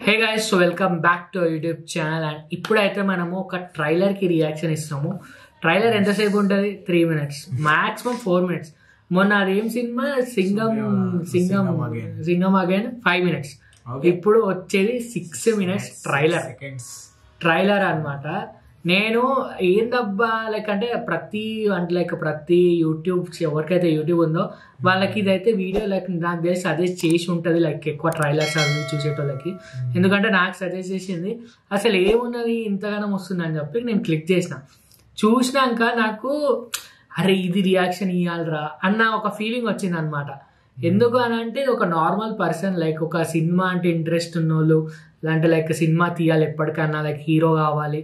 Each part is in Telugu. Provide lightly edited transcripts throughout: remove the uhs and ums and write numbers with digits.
Hey guys, so welcome back to YouTube channel. And ఇప్పుడైతే మనము ఒక ట్రైలర్కి రియాక్షన్ ఇస్తాము. ట్రైలర్ ఎంతసేపు ఉంటుంది? 3 minutes, మాక్సిమం 4 minutes. మొన్న అదేం సినిమా, సింగం అగైన్ 5 minutes. ఇప్పుడు వచ్చేది 6 minutes ట్రైలర్ అన్నమాట. నేను ఏందబ్బా లైక్ అంటే ప్రతి యూట్యూబ్ ఎవరికైతే యూట్యూబ్ ఉందో వాళ్ళకి ఇదైతే వీడియో లైక్ నాకు తెలిసి సజెస్ట్ చేసి ఉంటుంది, లైక్ ఎక్కువ ట్రైలర్స్ అవి చూసేటోళ్ళకి. ఎందుకంటే నాకు సజెస్ట్ చేసింది అసలు ఏమున్నది ఇంతగానం వస్తుంది అని చెప్పి నేను క్లిక్ చూసినాక నాకు అరే ఇది రియాక్షన్ ఇవ్వాలరా అన్న ఒక ఫీలింగ్ వచ్చింది అనమాట. ఎందుకు అని అంటే ఒక నార్మల్ పర్సన్ లైక్ ఒక సినిమా అంటే ఇంట్రెస్ట్ ఉన్నోళ్ళు, అంటే లైక్ సినిమా తీయాలి ఎప్పటికన్నా, లైక్ హీరో కావాలి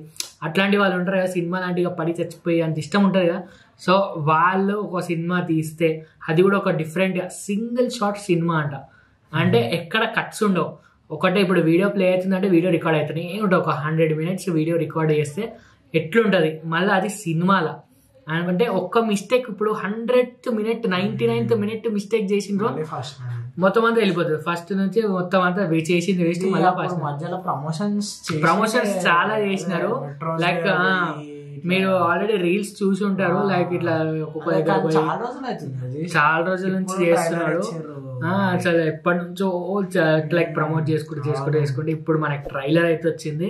అట్లాంటి వాళ్ళు ఉంటారు కదా, సినిమా లాంటిగా పడి చచ్చిపోయి అంత ఇష్టం ఉంటుంది కదా. సో వాళ్ళు ఒక సినిమా తీస్తే అది కూడా ఒక డిఫరెంట్ సింగిల్ షాట్ సినిమా అంటే ఎక్కడ కట్స్ ఉండవు. ఒకటే ఇప్పుడు వీడియో ప్లే అవుతుందంటే వీడియో రికార్డ్ అవుతుంది ఏముంటుంది, ఒక 100 minutes వీడియో రికార్డ్ చేస్తే ఎట్లుంటుంది మళ్ళీ అది సినిమాలో. అంటే ఒక్క మిస్టేక్ ఇప్పుడు 100th minute 99th minute mistake చేసిండ్రో మొత్తం అంతా వెళ్ళిపోతుంది. ఫస్ట్ నుంచి మొత్తం అంతా చేసింది వేస్ట్. మళ్ళీ ప్రమోషన్స్ చాలా చేసినారు. లైక్ మీరు ఆల్రెడీ రీల్స్ చూసి ఉంటారు, లైక్ ఇట్లా ఒక్కొక్క దగ్గర చాలా రోజుల నుంచి చేస్తున్నారు. అసలు ఎప్పటి నుంచో లైక్ ప్రమోట్ చేసుకుంటే ఇప్పుడు మనకి ట్రైలర్ అయితే వచ్చింది.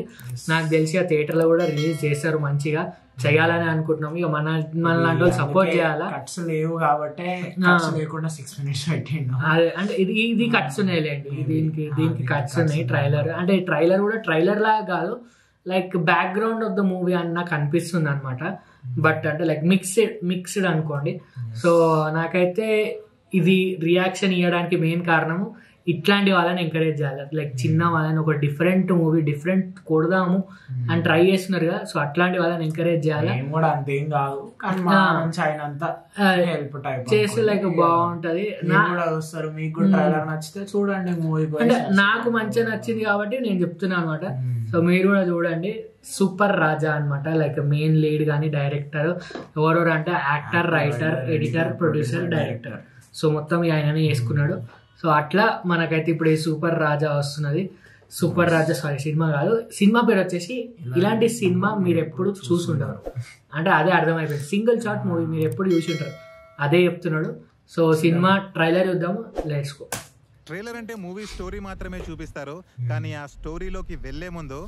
నాకు తెలిసి ఆ థియేటర్ లో కూడా రిలీజ్ చేస్తారు, మంచిగా చేయాలని అనుకుంటున్నాం. ఇక మన లాంటి వాళ్ళు సపోర్ట్ చేయాలా, లేవు కాబట్టి లేకుండా 6 minutes పెట్టిండు. అంటే ఇది కట్స్ ఉన్నాయిలేండి, దీనికి కట్స్ ఉన్నాయి. ట్రైలర్ అంటే ట్రైలర్ కూడా ట్రైలర్ లాగా కాదు, like background of the movie అని నాకు అనిపిస్తుంది అనమాట. బట్ అంటే లైక్ మిక్స్డ్ అనుకోండి. సో నాకైతే ఇది రియాక్షన్ ఇవ్వడానికి మెయిన్ కారణము ఇట్లాంటి వాళ్ళని ఎంకరేజ్ చేయాలి. లైక్ చిన్న వాళ్ళని ఒక డిఫరెంట్ మూవీ డిఫరెంట్ కొడదాము అని ట్రై చేస్తున్నారు కదా, సో అట్లాంటి వాళ్ళని ఎంకరేజ్ చేయాలి. చేస్తే లైక్ బాగుంటది. నచ్చితే చూడండి మూవీ. అంటే నాకు మంచిగా నచ్చింది కాబట్టి నేను చెప్తున్నాను అనమాట. సో మీరు కూడా చూడండి. సూపర్ రాజా అనమాట. లైక్ మెయిన్ లీడ్ కానీ డైరెక్టర్ ఎవరెవరు అంటే actor, writer, editor, producer, director. So మొత్తం ఆయననే చేసుకున్నాడు. సో అట్లా మనకైతే ఇప్పుడు ఈ సూపర్ రాజా వస్తున్నది. సూపర్ రాజా సినిమా కాదు, సినిమా పేరు వచ్చేసి ఇలాంటి సినిమా మీరు ఎప్పుడు చూసుంటారు అంటే అదే అర్థమైపోయింది. సింగిల్ షాట్ మూవీ మీరు ఎప్పుడు చూసి ఉంటారు, అదే చెప్తున్నాడు. సో సినిమా ట్రైలర్ చూద్దాము, లెట్స్ గో. ట్రైలర్ అంటే మూవీ స్టోరీ మాత్రమే చూపిస్తారు, కానీ ఆ స్టోరీలోకి వెళ్లే ముందు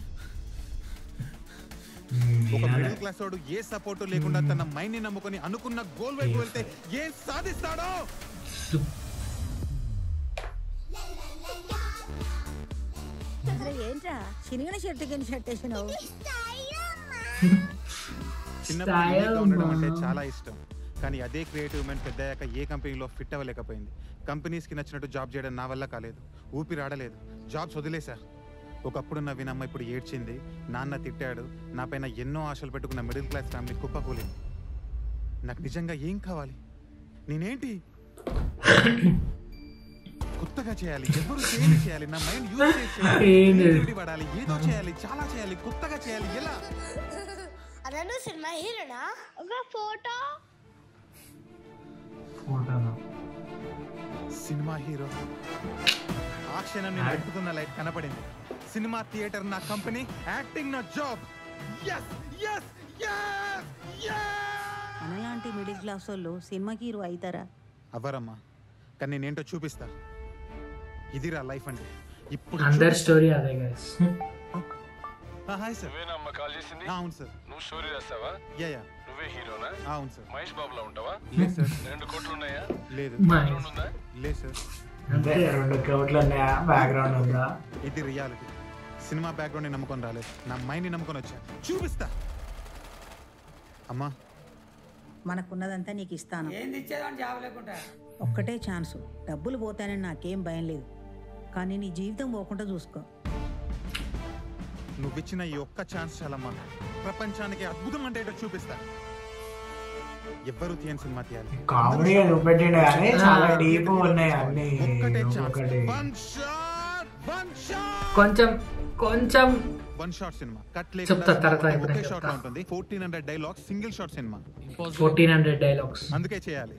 ఒక మిడిల్ క్లాస్ వాడు ఏ సపోర్ట్ లేకుండా తన మైండ్ ని నమ్ముకొని అనుకున్న గోల్ వైపు వెళ్తే ఏం సాధిస్తాడో. చిన్నప్పుడు ఉండడం అంటే చాలా ఇష్టం, కానీ అదే క్రియేటివ్ మైండ్ పెద్దయ్యాక ఏ కంపెనీలో ఫిట్ అవ్వలేకపోయింది. కంపెనీస్కి నచ్చినట్టు జాబ్ చేయడం నా వల్ల కాలేదు, ఊపిరి ఆడలేదు, జాబ్స్ వదిలేశా. ఒకప్పుడు నా వినమ్మ ఇప్పుడు ఏడ్చింది, నాన్న తిట్టాడు, నా పైన ఎన్నో ఆశలు పెట్టుకున్న మిడిల్ క్లాస్ ఫ్యామిలీ కుప్పకూలింది. నాకు నిజంగా ఏం కావాలి? నేనేంటి కొత్తగా చేయాలి, ఎవరు చేయాలి, నా మైండ్ యూజ్ చేసి పడాలి, ఏదో చేయాలి, చాలా చేయాలి, కొత్తగా చేయాలి. ఎలా? సినిమా హీరోనా? ఒక ఫోటో సినిమా హీరో. ఆ క్షణం నేను వెతుకుతున్న లైట్ కనపడింది. సినిమా థియేటర్ నా కంపెనీ, యాక్టింగ్ నా జాబ్. మనలాంటి మిడిల్ క్లాస్ వాళ్ళు సినిమా హీరో అవుతారా? అవ్వరమ్మా, కానీ నేనేంటో చూపిస్తా. ఇదిరా లైఫ్ అంటే. ఇప్పుడు అందరి స్టోరీ అదే గైస్. Hi sir. నువ్వేనమ్మా కాల్ చేసింది? అవును సార్. నువ్వు స్టోరీ రాస్తావా? యా. నువ్వే హీరోనా? అవును సార్. మహేష్ బాబులా ఉంటావా? లేదు సార్. 2 కోట్లు ఉన్నాయా? లేదు. ఉందా? లేదు సార్. అంటే 2 కోట్లు ఉన్నాయా? బ్యాక్గ్రౌండ్ ఉందా? ఇది రియాలిటీ. సినిమా బ్యాక్గ్రౌండ్ నమ్ముకొని రాలేదు, నా మైండ్ నమ్ముకొని వచ్చా. చూపిస్తా అమ్మా. మనకున్నదంతా నీకు ఇస్తాను. ఒక్కటే ఛాన్సు. డబ్బులు పోతానని నాకేం భయం లేదు, కానీ నీ జీవితం పోకుండా చూసుకో. నువ్విచ్చిన ఈ ఒక్క ఛాన్స్ చాలమ్మా. ప్రపంచానికి అద్భుతం అంటే ఏంటో చూపిస్తా. ఎవ్వరు తీయని సినిమా తీయాలి. కామెడీ చూపెట్టిండు కానీ చాలా డీప్ ఉన్నాయి అన్ని. కొంచెం వన్ షాట్ సినిమా కట్ చెప్తా తర్వాత ఒకే షాట్ ఉంటుంది. 1400 dialogues, single shot cinema. 1400 dialogues అందుకే చేయాలి.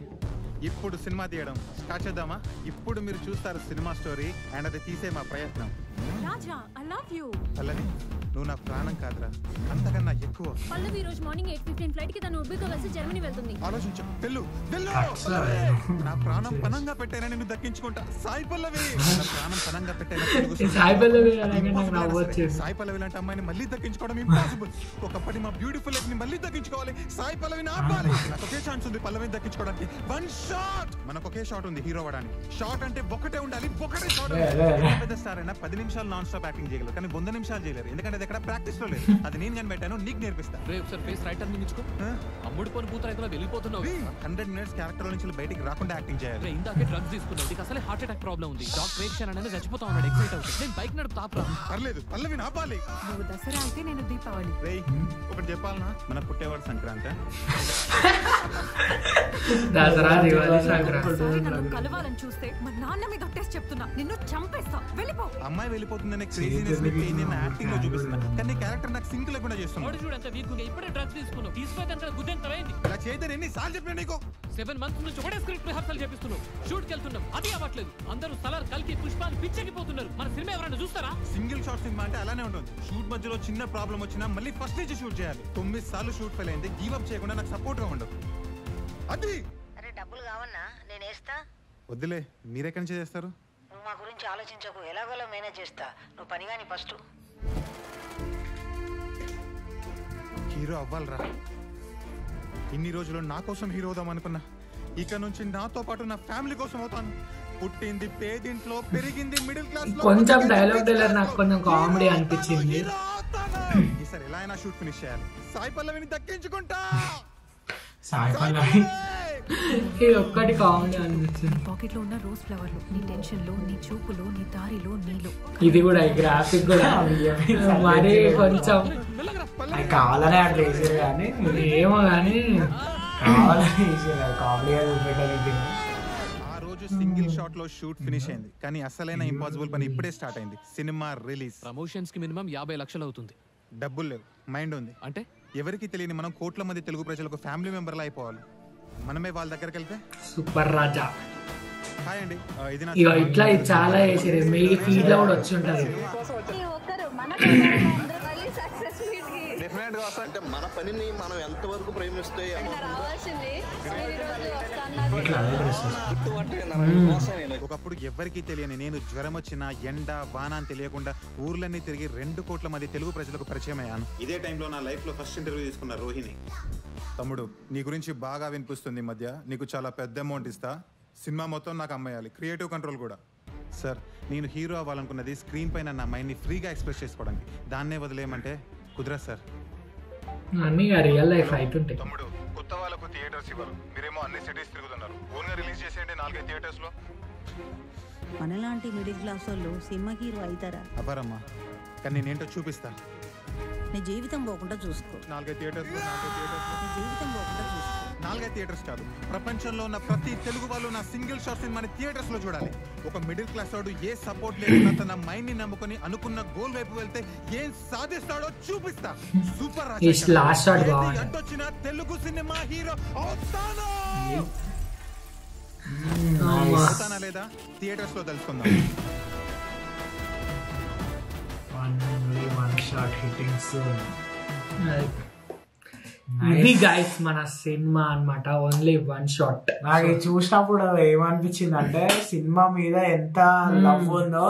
ఇప్పుడు సినిమా తీయడం స్టార్ట్ చేద్దామా? ఇప్పుడు మీరు చూస్తారు సినిమా స్టోరీ అండ్ అది తీసే మా ప్రయత్నం. రాజా, I love you. పల్లవి, నువ్వు నా ప్రాణం కాదురా, అంతకన్నా ఎక్కువ. పల్లవి రోజు మార్నింగ్ 8:15 ఫ్లైట్ కి తను ఉర్బీతో కలిసి జర్మనీ వెళ్తుంది. ఆలోచించు, వెళ్ళు వెళ్ళు. నా ప్రాణం పనంగా పెట్టైనా నిన్ను దక్కించుకుంటా. సాయి పల్లవి, నా ప్రాణం పనంగా పెట్టైనా సాయి పల్లవి నాకు నవ్వొచ్చేది. సాయి పల్లవి లాంటి అమ్మాయిని మళ్ళీ దక్కించుకోవడం ఇంపాసిబుల్. ఒకప్పటి మా బ్యూటిఫుల్ లైఫ్ ని మళ్ళీ దక్కించుకోవాలి. సాయి పల్లవిని ఆపాలి. నాకు ఒకే ఛాన్స్ ఉంది పల్లవిని దక్కించుకోవడానికి. One shot. మనకు ఒకే షాట్ ఉంది హీరో అవ్వడానికి. షాట్ అంటే ఒకటే ఉండాలి, ఒకటే షాట్. పెద్ద స్టార్ అయినా 10 నిమిషాలు నాన్ స్టాప్ యాక్టింగ్ చేయగలరు, కానీ 100 నిమిషాలు చేయలేరు. ఎందుకంటే అది ఎక్కడ ప్రాక్టీస్ లో లేదు. అది నేను కనిపెట్టాను, నీకు నేర్పిస్తా. అమ్ముడు పని పూతరైతే వెళ్ళిపోతున్నావు. 100 మినిట్స్ క్యారెక్టర్ నుంచి బయటికి రాకుండా యాక్టింగ్ చేయాలి. ఇందాకే డ్రగ్స్ తీసుకున్నావు, నీకు అసలే హార్ట్ అటాక్ ప్రాబ్లం ఉంది. డాక్టర్ రేషన్ అనేది చచ్చిపోతా ఉన్నాడు, ఎక్సైట్ అవుతుంది. నేను బైక్ నడుపు తాపరా. పర్లేదు, పల్లవిని ఆపాలి. నువ్వు దసరా అయితే నేను దీపావళి. రేయ్, ఒకటి చెప్పాలనా? మన పుట్టేవాడు సంక్రాంతి. దసరా, దివాళీ, సంక్రాంతి. నన్ను కలవాలని చూస్తే మా నాన్న మీద ఒట్టేసి చెప్తున్నా, నిన్ను చంపేస్తా. వెళ్ళిపో. అమ్మాయి వెళ్ళిపోతుందనే క్రేజీనెస్ నేను యాక్టింగ్ లో చూపిస్తున్నా, కానీ క్యారెక్టర్ నాకు సింక్ లేకుండా చేస్తున్నా. చూడంత వీక్ ఇప్పుడే డ్రగ్స్ తీసుకున్నావు. తీసుకుపోతే గుద్దెంతమైంది. ఇలా చేయదని ఎన్నిసార్లు చెప్పినా నీకు? 7 months నుంచి ఒకటే స్క్రిప్ట్ రిహార్సల్ చేపిస్తున్నావు. షూట్కి వెళ్తున్నాం, అది అవ్వట్లేదు. అందరూ సలార్ కలికి పుష్పాన్ని పిచ్చెక్కిపోతున్నారు. మన సినిమా ఎవరైనా చూస్తారా? సింగిల్ షాట్ సినిమా అంటే అలానే ఉంటుంది. షూట్ మధ్యలో చిన్న ప్రాబ్లం వచ్చినా మళ్ళీ ఫస్ట్ నుంచి షూట్ చేయాలి. 9 సార్లు షూట్ ఫెయిల్ అయింది. గివ్ అప్ చేయకుండా నాకు సపోర్ట్ గా ఉండదు. అది అరే డబ్బులు కావన్నా, నేను వేస్తా. వద్దులే, మీరెక్కడి నుంచి చేస్తారు? నువ్వు మా గురించి ఆలోచించకు, ఎలాగోలా మేనేజ్ చేస్తా. నువ్వు పని కానీ ఫస్ట్. హీరో అవ్వాలరా. ఇన్ని రోజులు నా కోసం హీరో అవుదాం అనుకున్నా. ఇక నుంచి నాతో పాటు నా ఫ్యామిలీ కోసం అవుతాను. పుట్టింది పేదింట్లో, పెరిగింది మిడిల్ క్లాస్. కొంచెం డైలాగ్ డెలివరీ నాకు కొంచెం కామెడీ అనిపించింది. ఈసారి ఎలా అయినా షూట్ ఫినిష్ చేయాలి. సాయి పల్లవిని దక్కించుకుంటా. సాయి పల్లవి ఇది ఒక్కటి కామెడీ అనిపించింది. పాకెట్ లో ఉన్న రోజ్ ఫ్లవర్లు, నీ టెన్షన్ లో, నీ చూపులో, నీ దారిలో, నీలో. ఇది కూడా ఈ గ్రాఫిక్ కూడా మరి కొంచెం అది కావాలనే అట్లా వేసారు, కానీ ఏమో కానీ కావాలని వేసారు. కామెడీగా చూపెట్టలేదు. ఆ రోజు సింగిల్ షాట్ లో షూట్ ఫినిష్ అయింది, కానీ అసలైన ఇంపాసిబుల్ పని ఇప్పుడే స్టార్ట్ అయింది. Cinema release. ప్రమోషన్స్ కి మినిమం 50 లక్షలు అవుతుంది. డబ్బులు లేవు, మైండ్ ఉంది. అంటే ఎవరికి తెలియని మనం కోట్ల మంది తెలుగు ప్రజలకు ఫ్యామిలీ మెంబర్లా అయిపోవాలి. మనమే వాళ్ళ దగ్గరికి వెళ్తే సూపర్ రాజా. హాయ్ అండి, ఇది నా ఇక ఇట్లా ఇది చాలా వేసారు. మీ ఫీడ్ లో కూడా వచ్చి ఉంటుంది. డెఫినెట్ గా వస్తా. అంటే మన పనిని మనం ఎంతవరకు ప్రేమిస్తే ఒకప్పుడు ఎవరికి తెలియని నేను జ్వరం వచ్చినా ఎండ వాన అని తెలియకుండా ఊర్లన్నీ తిరిగి 2 కోట్ల మంది తెలుగు ప్రజలకు పరిచయం అయ్యాను. ఇదే టైంలో నా లైఫ్ లో ఫస్ట్ ఇంటర్వ్యూ తీసుకున్న రోహిణి. తమ్ముడు, నీ గురించి బాగా వినిపిస్తుంది ఈ మధ్య. నీకు చాలా పెద్ద అమౌంట్ ఇస్తా, సినిమా మొత్తం నాకు అమ్మేయాలి, క్రియేటివ్ కంట్రోల్ కూడా. సార్, నేను హీరో అవ్వాలనుకున్నది స్క్రీన్ పైన నా మైండ్ని ఫ్రీగా ఎక్స్ప్రెస్ చేసుకోవడానికి. దాన్నే వదిలేయమంటే కుదరదు సార్. అన్నీ రియల్ లైఫ్ అవుతుంటాయి. తమ్ముడు, కొత్త వాళ్ళకు థియేటర్స్ ఇవ్వరు. మీరేమో అన్ని సిటీస్ తిరుగుతున్నారు. ఓన్గా రిలీజ్ చేసేయండి 4-5 థియేటర్స్ లో. మనలాంటి మిడిల్ క్లాస్ వాళ్ళు సినిమా హీరో అవుతారా? అవ్వరమ్మా, కానీ నేనేంటో చూపిస్తా. నీ జీవితం పోకుండా చూసుకో. 4-5 థియేటర్స్. నీ జీవితం పోకుండా చూసుకో. 4 థియేటర్స్ కాదు, ప్రపంచంలో ఉన్న ప్రతి తెలుగు వాళ్ళు నా సింగిల్ షాట్ సినిమాని థియేటర్స్ లో చూడాలి. ఒక మిడిల్ క్లాస్ వాడు ఏ సపోర్ట్ లేకుండా తన మైండ్ ని నమ్ముకొని అనుకున్న గోల్ వైపు వెళ్తే ఏం సాధిస్తాడో చూపిస్తా. సూపర్ అడ్డొచ్చిన తెలుగు సినిమా హీరో అవుతానా లేదా థియేటర్స్ లో తెలుసుకుందాం. One shot hittings. ఇది గైస్ మన సినిమా అన్నమాట. Only 1 shot. నాకు చూసినప్పుడు ఏమనిపించింది అంటే సినిమా మీద ఎంత లవ్ ఉందో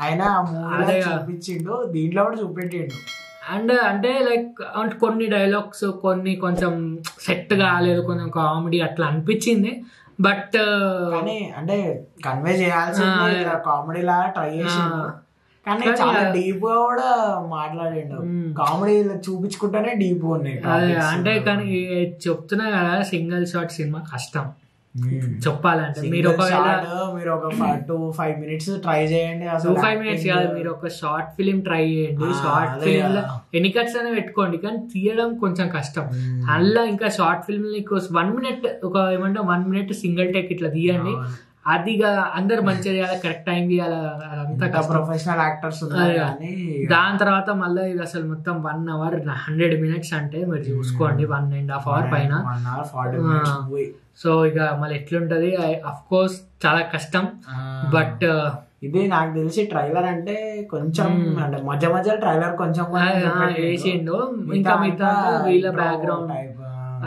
ఆయన ఆ మూవీలో చూపించిండు, దీంట్లో కూడా చూపెట్టిండు. అండ్ అంటే లైక్ కొన్ని డైలాగ్స్ కొన్ని కొంచెం సెట్ కాలేదు, కొంచెం కామెడీ అట్లా అనిపించింది. బట్ కానీ అంటే కన్వే చేయాల్సింది కామెడీ లాగా ట్రై చేసిండు, కానీ చాలా డీప్ గా కూడా మాట్లాడిండు. కామెడీ చూపించుకుంటేనే డీప్ ఉన్నాయి. అంటే కానీ చెప్తున్నా కదా, సింగిల్ షాట్ సినిమా కష్టం చెప్పాలంటే. మీరు ఒక 2-5 minutes ట్రై చేయండి. 2-5 minutes కాదు, మీరు ఒక షార్ట్ ఫిలిం ట్రై చేయండి. షార్ట్ ఫిలిం లో ఎన్ని కట్స్ అయినా పెట్టుకోండి, కానీ తీయడం కొంచెం కష్టం. అలా ఇంకా షార్ట్ ఫిల్మ్ నీకు 1 minute ఒక ఏమంటే 1 minute సింగిల్ టేక్ ఇట్లా తీయండి, అదిగా అందరు మంచిగా చేయాలి, కరెక్ట్ టైం చేయాలి, అదంతా ప్రొఫెషనల్ యాక్టర్స్ దాని తర్వాత మళ్ళీ ఇది అసలు మొత్తం 1 hour 100 minutes అంటే మీరు చూసుకోండి, 1.5 hours పైన. సో ఇక మళ్ళీ ఎట్లుంటది, అఫ్ కోర్స్ చాలా కష్టం. బట్ ఇది నాకు తెలిసి ట్రైలర్ అంటే కొంచెం అంటే మధ్య మధ్య ట్రైలర్ కొంచెం వేసిండు, ఇంకా మిగతా వీళ్ళ బ్యాక్గ్రౌండ్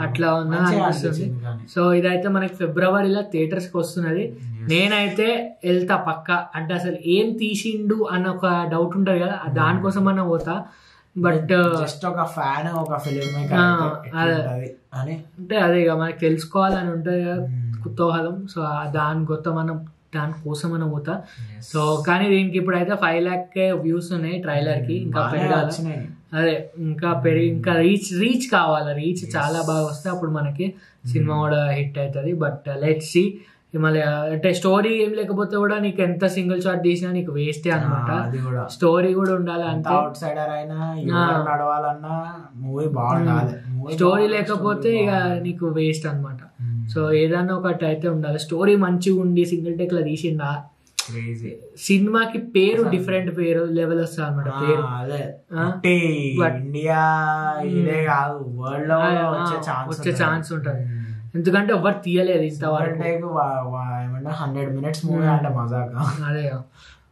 అట్లా ఉన్నా అనిపిస్తుంది. సో ఇదైతే మనకి ఫిబ్రవరిలో థియేటర్స్ కి వస్తున్నది. నేనైతే వెళ్తా పక్క, అంటే అసలు ఏం తీసిండు అన్న ఒక డౌట్ ఉంటది కదా, దానికోసం అన్న పోతా. బట్ జస్ట్ ఒక ఫ్యాన్, ఒక ఫిలిం మేకర్ అంటే అదే ఇక మనకి తెలుసుకోవాలని ఉంటది కదా కుతూహలం. సో దానికోసం మనం పోతా. సో కానీ దీనికి ఇప్పుడు అయితే 5 lakh views ఉన్నాయి ట్రైలర్ కి, ఇంకా పెరగాలి. అదే ఇంకా రీచ్ కావాలి, రీచ్ చాలా బాగా వస్తే అప్పుడు మనకి సినిమా కూడా హిట్ అవుతుంది. But let's see. మళ్ళీ అంటే స్టోరీ ఏం లేకపోతే కూడా నీకు ఎంత సింగిల్ షాట్ తీసినా నీకు వేస్టే అనమాట. స్టోరీ కూడా ఉండాలి, అంతే. అవుట్ సైడర్ అయినా నడవాలన్నా మూవీ బాగుండాలి, స్టోరీ లేకపోతే ఇక నీకు వేస్ట్ అనమాట. సో ఏదన్నా ఒకటి అయితే ఉండాలి, స్టోరీ మంచిగా ఉండి సింగిల్ టేక్ లో తీసిందా సినిమాకి పేరు డిఫరెంట్ పేరు లెవెల్ వస్తుంది అనమాట. పేరు ఇండియా ఇదే కాదు, వరల్డ్ లో వచ్చే ఛాన్స్ ఉంటుంది, ఎందుకంటే ఎవరు తీయలేదు ఇంతవరకు. 100 minutes మూవీ అంటే మజాగా. అదే.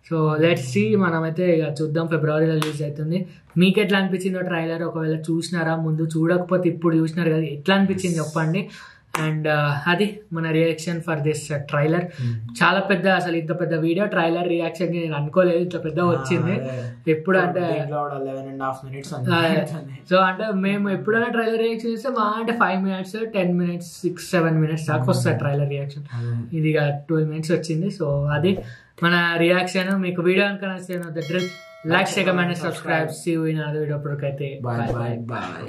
సో లెట్స్ సీ, మనమైతే ఇక చూద్దాం. ఫిబ్రవరిలో రిలీజ్ అవుతుంది. మీకు ఎట్లా అనిపించిందో ట్రైలర్, ఒకవేళ చూసినారా ముందు, చూడకపోతే ఇప్పుడు చూసినారు కదా, ఎట్లా అనిపించింది చెప్పండి. అండ్ అది మన రియాక్షన్ ఫర్ దిస్ ట్రైలర్. చాలా పెద్ద, అసలు ఇంత పెద్ద వీడియో ట్రైలర్ రియాక్షన్ నేను అనుకోలేదు ఇంత పెద్ద వచ్చింది. ఎప్పుడు అంటే 11.5 minutes. సో అంటే మేము ఎప్పుడైనా ట్రైలర్ రియాక్షన్ చేస్తే మా అంటే 5 minutes 10 minutes 6-7 minutes దాకా వస్తుంది ట్రైలర్ రియాక్షన్. ఇది 12 minutes వచ్చింది. సో అది మన రియాక్షన్. మీకు వీడియో కనుక నచ్చితే like, share, comment, subscribe. See you in other video. అప్పటికైతే బాయ్.